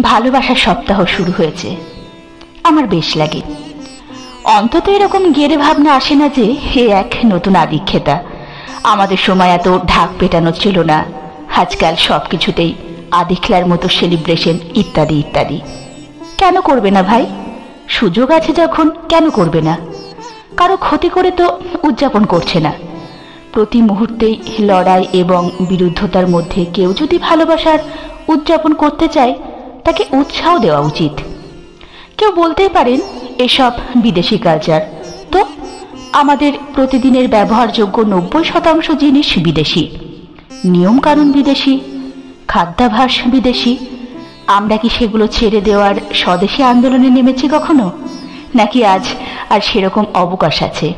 ভালোবাসার সপ্তাহ শুরু হয়েছে। আমার বেশ লাগে। অন্তত এরকম গেড়ে ভাবনা আসে না যে হে এক নতুন আদিক্ষেতা। আমাদের সময় এত ঢাক পেটানো ছিল না। আজকাল সবকিছুতেই আদিখলার মতো সেলিব্রেশন ইত্যাদি ইত্যাদি। কেন করবে না ভাই? সুযোগ আছে যখন কেন করবে না? কারো ক্ষতি করে তো উদযাপন করছে না। প্রতি মুহূর্তেই লড়াই এবং বিরুদ্ধতার মধ্যে কেউ যদি ভালোবাসার উদযাপন করতে চায় তাকে উৎসাহ দেওয়া উচিত। কেউ বলতেই পারেন এসব বিদেশি কালচার। তো আমাদের প্রতিদিনের ব্যবহারযোগ্য 90% জিনিস বিদেশি, নিয়মকানুন বিদেশি, খাদ্যাভ্যাস বিদেশি। আমরা কি সেগুলো ছেড়ে দেওয়ার স্বদেশী আন্দোলনে নেমেছি কখনো? নাকি আজ আর সেরকম অবকাশ আছে?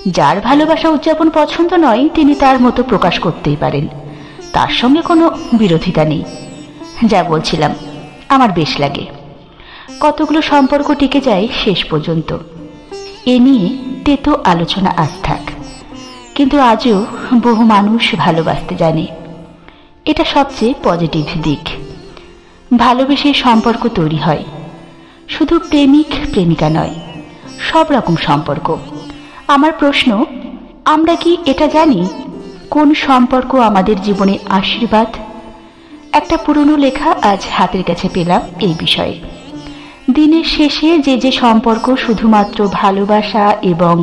যার ভালোবাসা উদযাপন পছন্দ নয় তিনি তার মতো প্রকাশ করতেই পারেন, তার সঙ্গে কোনো বিরোধিতা নেই। যা বলছিলাম, আমার বেশ লাগে। কতগুলো সম্পর্ক টিকে যায় শেষ পর্যন্ত। এ নিয়ে তেতো আলোচনা আজ থাক, কিন্তু আজও বহু মানুষ ভালোবাসতে জানে। এটা সবচেয়ে পজিটিভ দিক। ভালোবেসে সম্পর্ক তৈরি হয়। শুধু প্রেমিক প্রেমিকা নয়, সব রকম সম্পর্ক। আমার প্রশ্ন, আমরা কি এটা জানি কোন সম্পর্ক আমাদের জীবনে আশীর্বাদ? একটা পুরনো লেখা আজ হাতের কাছে পেলাম এই বিষয়ে। দিনের শেষে যে যে সম্পর্ক শুধুমাত্র ভালোবাসা এবং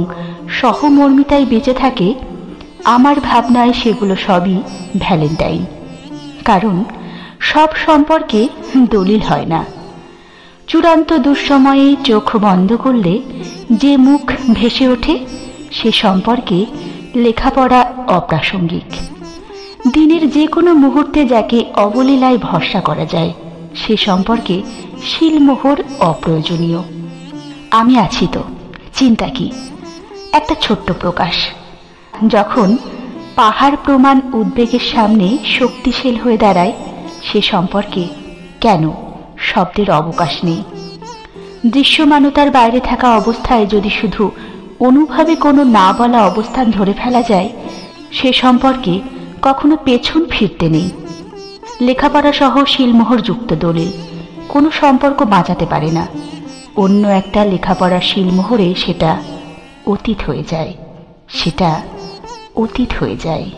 সহমর্মিতায় বেঁচে থাকে, আমার ভাবনায় সেগুলো সবই ভ্যালেন্টাইন। কারণ সব সম্পর্কে দলিল হয় না। চূড়ান্ত দুঃসময়ে চোখ বন্ধ করলে যে মুখ ভেসে ওঠে সে সম্পর্কে লেখাপড়া অপ্রাসঙ্গিক। দিনের যে কোনো মুহূর্তে যাকে অবলীলায় ভরসা করা যায় সে সম্পর্কে শিলমোহর অপ্রয়োজনীয়। আমি আছি তো, চিন্তা কি? একটা ছোট্ট প্রকাশ। যখন পাহাড় প্রমাণ উদ্বেগের সামনে শক্তিশীল হয়ে দাঁড়ায় সে সম্পর্কে কেন শব্দের অবকাশ নেই? দৃশ্যমানতার বাইরে থাকা অবস্থায় যদি শুধু অনুভবে কোনো না বলা অবস্থান ধরে ফেলা যায় সে সম্পর্কে কখনো পেছন ফিরতে নেই। লেখাপড়া সহ শিলমোহর যুক্ত দলিল কোনো সম্পর্ক বাঁচাতে পারে না। অন্য একটা লেখাপড়ার শিলমোহরে সেটা অতীত হয়ে যায়।